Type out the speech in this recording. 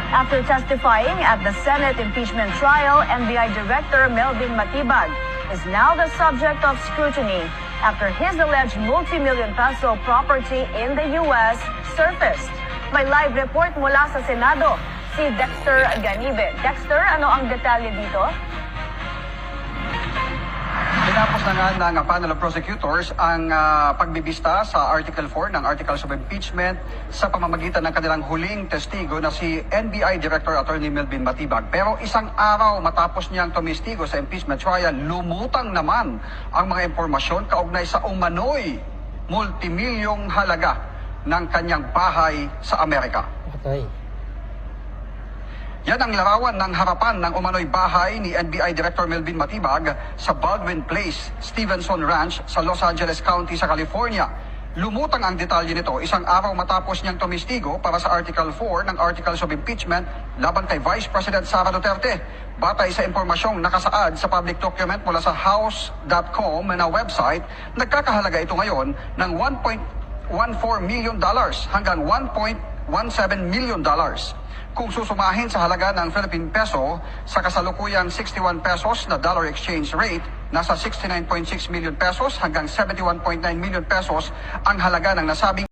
After testifying at the Senate impeachment trial, NBI Director Melvin Matibag is now the subject of scrutiny after his alleged multi-million peso property in the U.S. surfaced. May live report mula sa Senado, si Dexter Ganibe. Dexter, ano ang detalye dito? Tinapos na nga ng panel of prosecutors ang pagbibista sa Article 4 ng Articles of Impeachment sa pamamagitan ng kanilang huling testigo na si NBI Director Attorney Melvin Matibag. Pero isang araw matapos niyang tumistigo sa impeachment trial, lumutang naman ang mga impormasyon kaugnay sa umano'y multimilyong halaga ng kanyang bahay sa Amerika. Okay. Yan ang larawan ng harapan ng umano'y bahay ni NBI Director Melvin Matibag sa Baldwin Place, Stevenson Ranch sa Los Angeles County sa California. Lumutang ang detalye nito isang araw matapos niyang tumistigo para sa Article 4 ng Articles of Impeachment laban kay Vice President Sara Duterte. Batay sa impormasyong nakasaad sa public document mula sa house.com na website, nagkakahalaga ito ngayon ng $1.14 million hanggang $1.17 million. Kung susumahin sa halaga ng Philippine peso sa kasalukuyang 61 pesos na dollar exchange rate, nasa 69.6 million pesos hanggang 71.9 million pesos ang halaga ng nasabing